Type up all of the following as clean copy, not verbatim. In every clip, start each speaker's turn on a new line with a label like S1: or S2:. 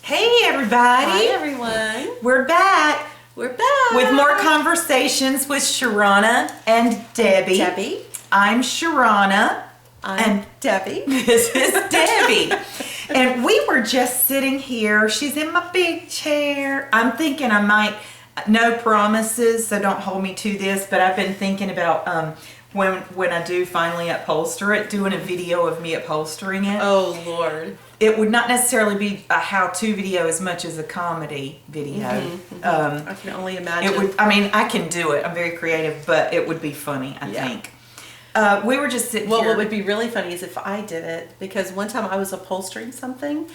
S1: Hey everybody!
S2: Hi everyone!
S1: We're back with more conversations with Sheranna and Debbie. I'm Sheranna.
S2: I'm Debbie.
S1: This is Debbie. And we were just sitting here. She's in my big chair. I'm thinking I might, no promises, so don't hold me to this, but I've been thinking about when I do finally upholster it, doing a video of me upholstering it.
S2: Oh Lord.
S1: It would not necessarily be a how-to video as much as a comedy video.
S2: I can only imagine.
S1: It would. I mean, I can do it. I'm very creative, but it would be funny, I think. We were just sitting here.
S2: What would be really funny is if I did it, because one time I was upholstering something,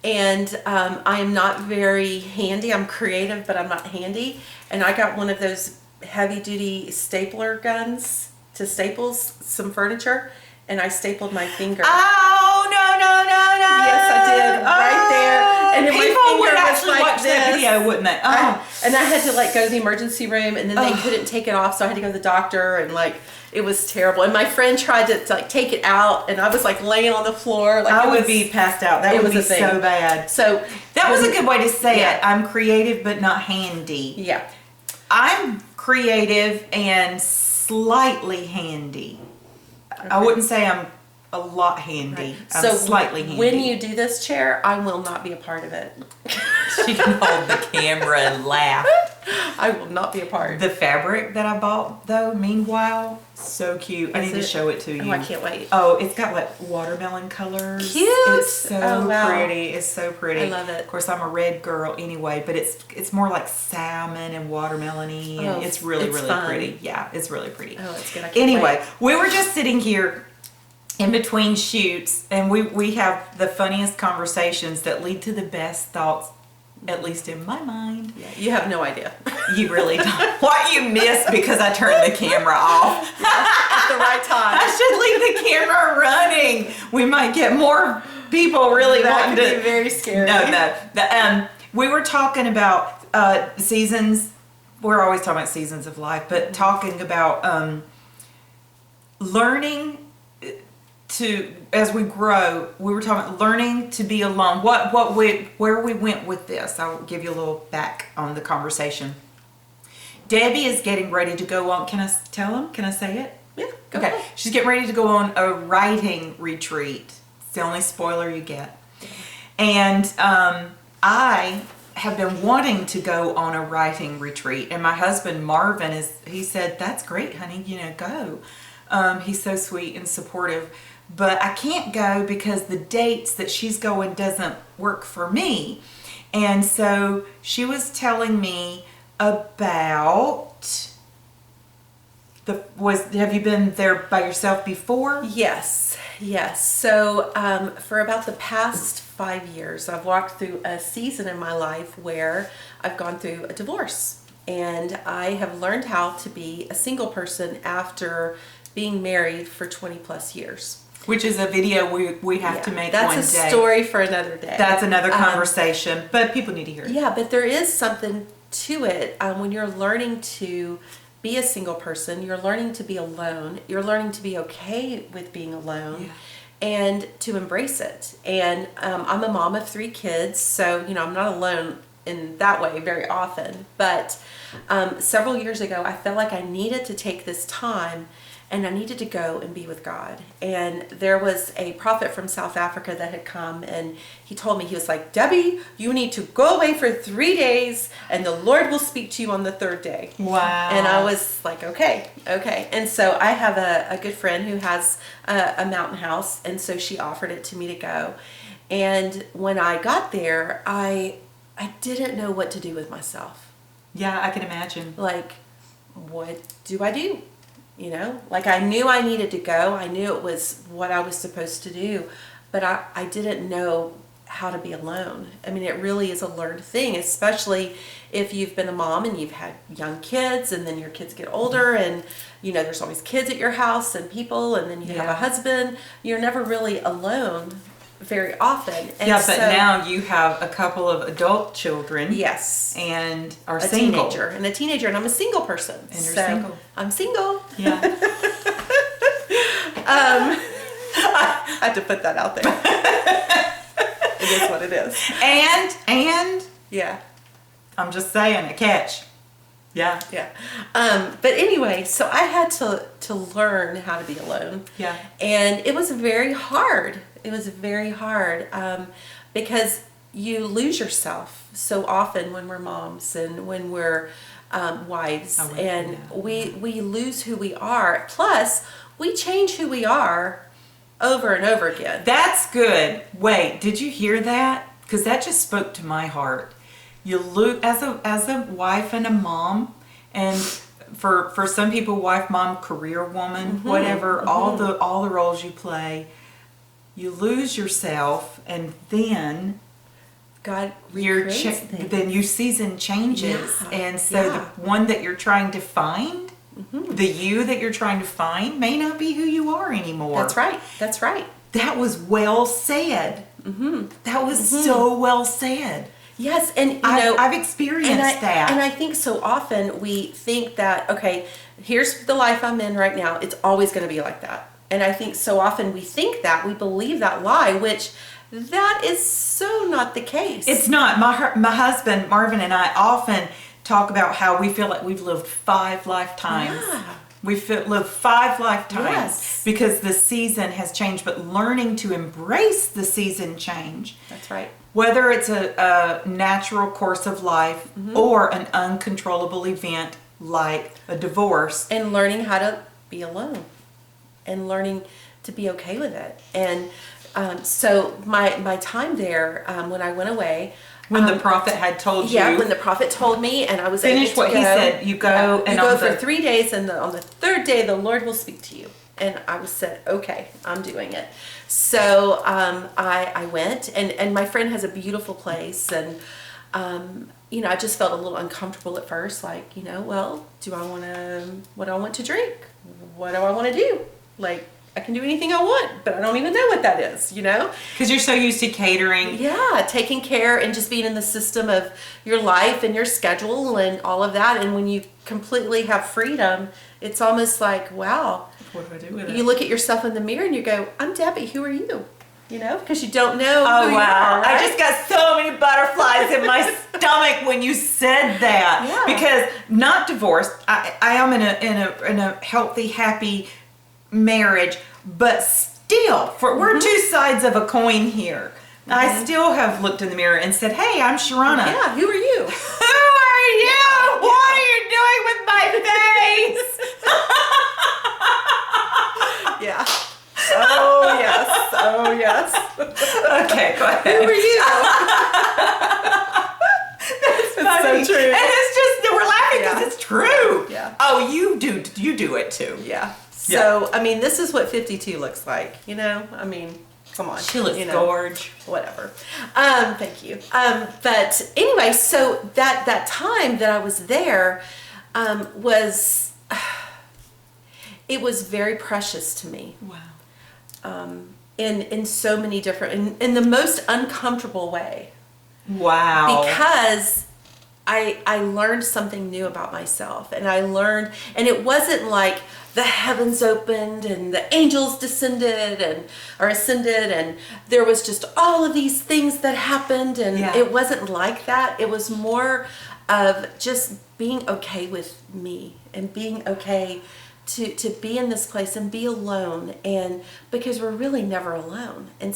S2: and I am not very handy. I'm creative, but I'm not handy. And I got one of those heavy-duty stapler guns to staple some furniture, and I stapled my finger.
S1: Oh, no.
S2: Yes, I did. Right there. And then
S1: people would actually watch that video, wouldn't they?
S2: And I had to go to the emergency room, and then they couldn't take it off, so I had to go to the doctor, and it was terrible. And my friend tried to take it out, and I was laying on the floor.
S1: I would be passed out. That would be so bad.
S2: So
S1: that was a good way to say it. I'm creative but not handy.
S2: Yeah.
S1: I'm creative and slightly handy. Okay. I wouldn't say I'm a lot handy. Right. I'm slightly handy.
S2: When you do this chair, I will not be a part of it.
S1: She can hold the camera and laugh.
S2: I will not be a part.
S1: The fabric that I bought, though, meanwhile, so cute. I need to show it to you.
S2: Oh, I can't wait.
S1: Oh, it's got watermelon colors.
S2: Cute.
S1: It's so pretty. It's so pretty.
S2: I love it.
S1: Of course, I'm a red girl anyway, but it's more like salmon and watermelon-y. And it's really
S2: fun.
S1: pretty. Yeah, it's really pretty.
S2: Oh, it's good. I can't
S1: anyway,
S2: wait.
S1: We were just sitting here in between shoots, and we have the funniest conversations that lead to the best thoughts, at least in my mind.
S2: Yeah, you have no idea.
S1: You really don't. What you missed because I turned the camera off.
S2: At the right time.
S1: I should leave the camera running. We might get more people really wanting to.
S2: That could be very scary.
S1: No. We were talking about seasons. We're always talking about seasons of life, but talking about learning to, as we grow, we were talking about learning to be alone. Where we went with this, I'll give you a little back on the conversation. Debbie is getting ready to go on. Can I tell them? Can I say it?
S2: Yeah. Go
S1: Okay.
S2: ahead.
S1: She's getting ready to go on a writing retreat. It's the only spoiler you get. And I have been wanting to go on a writing retreat, and my husband Marvin he said, "That's great, honey. Go." He's so sweet and supportive. But I can't go because the dates that she's going doesn't work for me. And so she was telling me about have you been there by yourself before?
S2: Yes. So for about the past 5 years, I've walked through a season in my life where I've gone through a divorce. And I have learned how to be a single person after being married for 20 plus years.
S1: Which is a video we have to make one day.
S2: That's a story for another day.
S1: That's another conversation, but people need to hear it.
S2: Yeah, but there is something to it. When you're learning to be a single person, you're learning to be alone. You're learning to be okay with being alone and to embrace it. And I'm a mom of 3 kids, so I'm not alone in that way very often. But several years ago, I felt like I needed to take this time, and I needed to go and be with God. And there was a prophet from South Africa that had come, and he told me, he was like, "Debbie, you need to go away for 3 days, and the Lord will speak to you on the 3rd day."
S1: Wow.
S2: And I was like, okay. And so I have a good friend who has a mountain house, and so she offered it to me to go. And when I got there, I didn't know what to do with myself.
S1: Yeah, I can imagine.
S2: What do I do? I knew I needed to go. I knew it was what I was supposed to do, but I didn't know how to be alone. I mean, it really is a learned thing, especially if you've been a mom and you've had young kids, and then your kids get older, and there's always kids at your house and people, and then you have a husband. You're never really alone very often. And
S1: but now you have a couple of adult children.
S2: Yes.
S1: And are single.
S2: A teenager, and I'm a single person.
S1: And you're single.
S2: I'm single.
S1: Yeah.
S2: I had to put that out there. It is what it is.
S1: And
S2: Yeah.
S1: I'm just saying, a catch. Yeah.
S2: Yeah. But anyway, so I had to learn how to be alone.
S1: Yeah.
S2: And it was very hard. It was very hard because you lose yourself so often when we're moms and when we're wives, and we lose who we are. Plus, we change who we are over and over again.
S1: That's good. Wait, did you hear that? Because that just spoke to my heart. You lose as a wife and a mom, and for some people, wife, mom, career woman, whatever, all the roles you play, you lose yourself, and then
S2: God
S1: then your season changes, and so the one that you're trying to find, the you that you're trying to find, may not be who you are anymore.
S2: That's right. That's right.
S1: That was well said. That was so well said.
S2: Yes, and
S1: I've experienced that.
S2: And I think so often we think that, okay, here's the life I'm in right now. It's always going to be like that. And I think so often we think that, we believe that lie, which that is so not the case.
S1: It's not. My husband, Marvin, and I often talk about how we feel like we've lived 5 lifetimes.
S2: Yeah.
S1: We've lived 5 lifetimes because the season has changed, but learning to embrace the season change.
S2: That's right.
S1: Whether it's a natural course of life or an uncontrollable event like a divorce.
S2: And learning how to be alone and learning to be okay with it. And so my time there, when I went away,
S1: when the prophet had told you.
S2: Yeah, when the prophet told me, and I was
S1: finish
S2: able to
S1: what
S2: go.
S1: He said. You go and
S2: you go for 3 days, and on the 3rd day, the Lord will speak to you. And I said, okay, I'm doing it. So I went, and my friend has a beautiful place, and I just felt a little uncomfortable at first, like, well, what do I want to drink? What do I want to do? Like, I can do anything I want, but I don't even know what that is,
S1: Because you're so used to catering.
S2: Yeah, taking care and just being in the system of your life and your schedule and all of that. And when you completely have freedom, it's almost like, wow.
S1: What do I do with it?
S2: You look at yourself in the mirror and you go, I'm Debbie, who are you? Because you don't know who
S1: wow.
S2: you are, right?
S1: I just got so many butterflies in my stomach when you said that.
S2: Yeah.
S1: Because not divorced, I am in a healthy, happy marriage, but still, we're 2 sides of a coin here. I still have looked in the mirror and said, hey, I'm Sheranna.
S2: Yeah, who are you?
S1: Who are you? What are you doing with my face?
S2: Yeah. Oh, yes. Oh, yes.
S1: Okay, go ahead.
S2: Who are you?
S1: That's
S2: funny. So true.
S1: And it's just, we're laughing because it's true.
S2: Yeah.
S1: Oh, you do it too.
S2: Yeah. So, I mean, this is what 52 looks like, I mean, come on.
S1: She looks gorge.
S2: Whatever. Thank you. But anyway, so that time that I was there was very precious to me.
S1: Wow.
S2: In so many different, in the most uncomfortable way.
S1: Wow.
S2: Because I learned something new about myself, and and it wasn't like the heavens opened and the angels ascended, and there was just all of these things that happened, and it wasn't like that. It was more of just being okay with me and being okay to be in this place and be alone, and because we're really never alone. And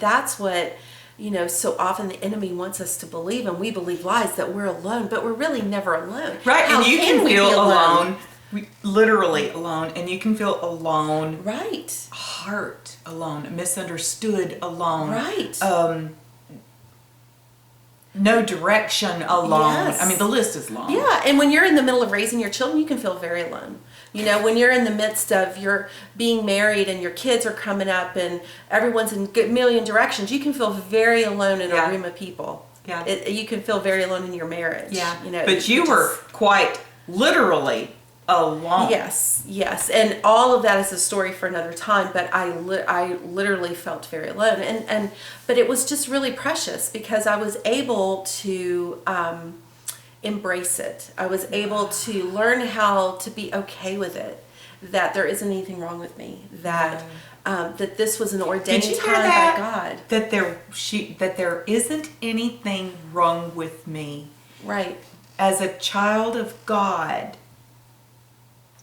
S2: that's what so often the enemy wants us to believe, and we believe lies that we're alone, but we're really never alone.
S1: Right,
S2: How
S1: and you can
S2: we
S1: feel
S2: be
S1: alone, literally alone, and you can feel alone.
S2: Right.
S1: Heart alone, misunderstood alone.
S2: Right.
S1: No direction alone.
S2: Yes.
S1: I mean, the list is long.
S2: Yeah, and when you're in the middle of raising your children, you can feel very alone. When you're in the midst of your being married and your kids are coming up and everyone's in a million directions, you can feel very alone in a room of people.
S1: Yeah.
S2: You can feel very alone in your marriage.
S1: Yeah. But you were quite literally alone.
S2: Yes. And all of that is a story for another time, but I literally felt very alone. But it was just really precious because I was able to embrace it. I was able to learn how to be okay with it, that there isn't anything wrong with me, that that this was an ordained
S1: Did you
S2: time
S1: hear that?
S2: by God.
S1: That there isn't anything wrong with me.
S2: Right.
S1: As a child of God.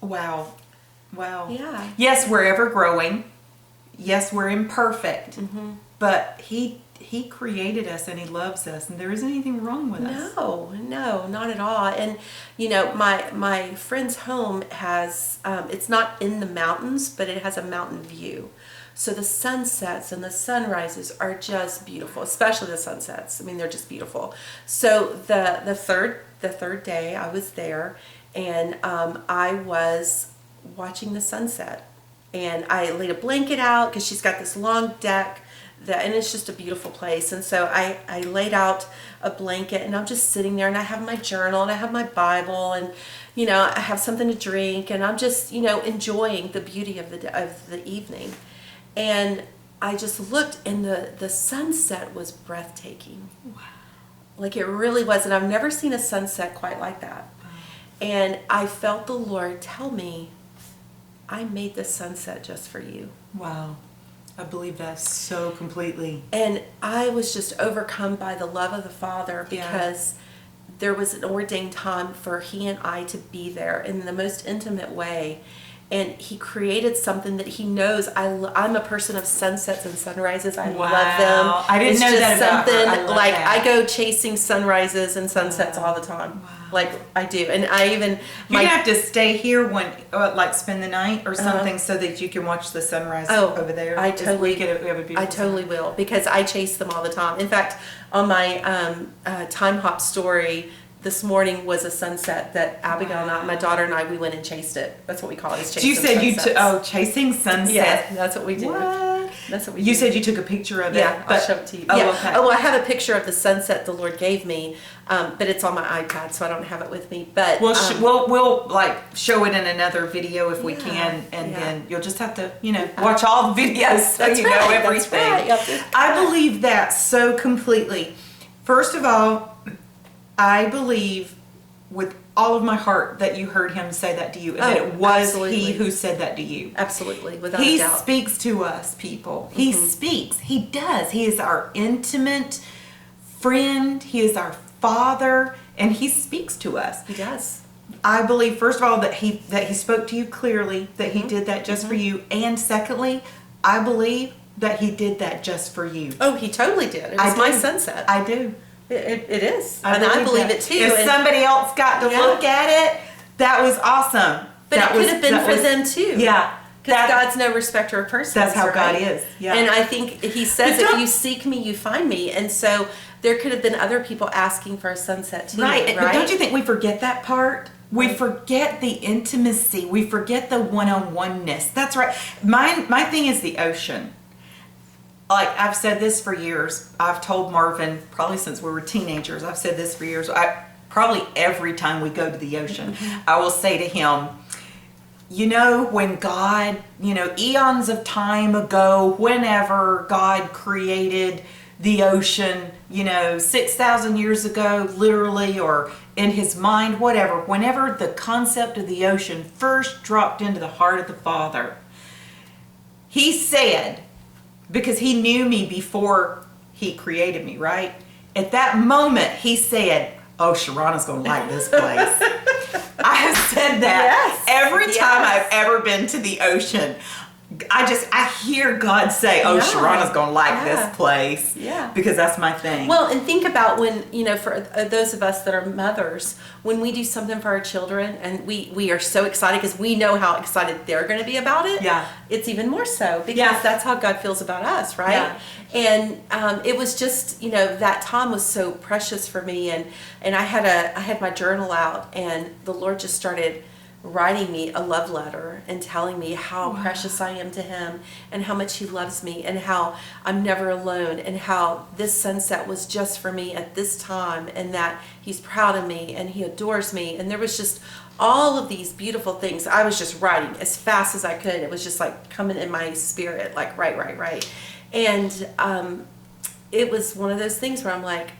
S1: Wow.
S2: Yeah.
S1: Yes, we're ever growing. Yes, we're imperfect. But He created us and He loves us, and there isn't anything wrong with us.
S2: No, not at all. And my friend's home has it's not in the mountains, but it has a mountain view. So the sunsets and the sunrises are just beautiful, especially the sunsets. I mean, they're just beautiful. So the third day I was there, and I was watching the sunset, and I laid a blanket out because she's got this long deck. And it's just a beautiful place. And so I laid out a blanket, and I'm just sitting there, and I have my journal, and I have my Bible, and I have something to drink, and I'm just enjoying the beauty of the evening. And I just looked, and the sunset was breathtaking.
S1: Wow.
S2: Like it really was, and I've never seen a sunset quite like that. Wow. And I felt the Lord tell me, I made the sunset just for you.
S1: Wow. I believe that so completely.
S2: And I was just overcome by the love of the Father, because there was an ordained time for He and I to be there in the most intimate way. And He created something that He knows. I'm a person of sunsets and sunrises. I love them.
S1: I didn't know that about her. I love
S2: like
S1: that.
S2: I go chasing sunrises and sunsets all the time.
S1: Wow.
S2: Like I do. And I even
S1: You're gonna have to stay here spend the night or something so that you can watch the sunrise over there.
S2: I totally
S1: we have a beautiful
S2: I totally will, because I chase them all the time. In fact, on my time hop story this morning was a sunset that Abigail and I, my daughter and I, we went and chased it. That's what we call it. Is chasing
S1: You said
S2: sunsets.
S1: Chasing sunsets.
S2: Yeah, that's what we do.
S1: What?
S2: That's what we
S1: You
S2: do.
S1: said you took a picture of it.
S2: Yeah, I'll show it to you.
S1: Oh,
S2: yeah.
S1: okay.
S2: Oh, well, I have a picture of the sunset the Lord gave me, but it's on my iPad, so I don't have it with me. But
S1: we'll show it in another video if we can, and then you'll just have to watch all the videos so you know everything.
S2: That's right.
S1: I believe that so completely. First of all, I believe with all of my heart that you heard Him say that to you, and that it was
S2: absolutely.
S1: He who said that to you.
S2: Absolutely, without a doubt.
S1: He speaks to us, people. He speaks. He does. He is our intimate friend. He is our Father, and He speaks to us.
S2: He does.
S1: I believe, first of all, that He spoke to you clearly, that He did that just for you, and secondly, I believe that He did that just for you.
S2: Oh, He totally did. It was my sunset.
S1: I do.
S2: It is.
S1: I
S2: believe it too.
S1: If somebody else got to look at it, that was awesome.
S2: But it could have been for them too.
S1: Yeah.
S2: Because God's no respecter of persons.
S1: That's how
S2: right?
S1: God is. Yeah.
S2: And I think He says, if you seek me, you find me. And so there could have been other people asking for a sunset too.
S1: Right. But don't you think we forget that part? We forget the intimacy. We forget the one-on-one-ness. That's right. My thing is the ocean. Like, I've said this for years. I've told Marvin, probably since we were teenagers, I've said this for years. Probably every time we go to the ocean, I will say to him, when God, eons of time ago, whenever God created the ocean, 6,000 years ago, literally, or in His mind, whatever, whenever the concept of the ocean first dropped into the heart of the Father, He said, because He knew me before He created me, right? At that moment, He said, oh, Sheranna's going to like this place. I have said that every time I've ever been to the ocean. I hear God say, oh, Sheranna's going to like this place.
S2: Yeah.
S1: Because that's my thing.
S2: Well, and think about when, for those of us that are mothers, when we do something for our children and we are so excited because we know how excited they're going to be about it.
S1: Yeah.
S2: It's even more so because that's how God feels about us, right?
S1: Yeah.
S2: And it was just, that time was so precious for me. And I had my journal out, and the Lord just started writing me a love letter and telling me how precious I am to Him, and how much He loves me, and how I'm never alone, and how this sunset was just for me at this time, and that He's proud of me and He adores me. And there was just all of these beautiful things. I was just writing as fast as I could. It was just like coming in my spirit, like right. And it was one of those things where I'm like,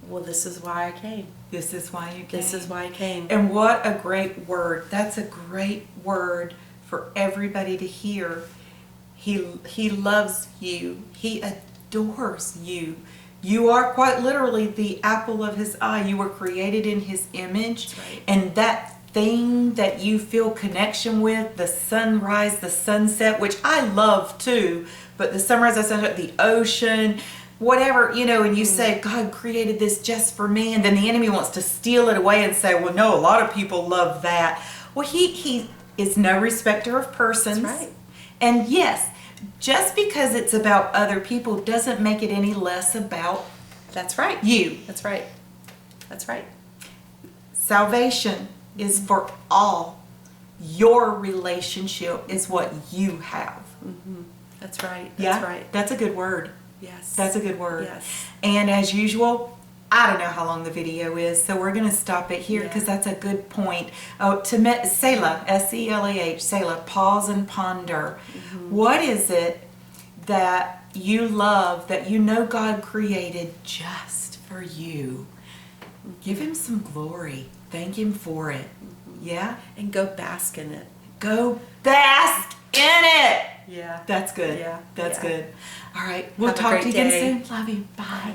S2: well, this is why I came.
S1: This is why you came.
S2: This is why I came.
S1: And what a great word. That's a great word for everybody to hear. He loves you. He adores you. You are quite literally the apple of his eye. You were created in his image.
S2: That's right.
S1: And that thing that you feel connection with, the sunrise, the sunset, which I love too, but the sunrise, the sunset, the ocean, whatever, and you say, God created this just for me, and then the enemy wants to steal it away and say, well, no, a lot of people love that. Well, he is no respecter of persons.
S2: That's right.
S1: And yes, just because it's about other people doesn't make it any less about
S2: That's right.
S1: you.
S2: That's right. That's right.
S1: Salvation is for all. Your relationship is what you have.
S2: That's right.
S1: Yeah,
S2: That's right.
S1: that's a good word.
S2: Yes.
S1: That's a good word.
S2: Yes.
S1: And as usual, I don't know how long the video is, so we're going to stop it here because that's a good point. Oh, Selah, S-E-L-A-H, Selah, pause and ponder. What is it that you love, that you know God created just for you? Give him some glory. Thank him for it. Yeah?
S2: And go bask in it.
S1: Go bask in it.
S2: Yeah.
S1: That's good.
S2: Yeah.
S1: That's
S2: Yeah.
S1: good. All right. We'll
S2: Have a
S1: talk to
S2: great
S1: you again
S2: day.
S1: soon. Love you. Bye.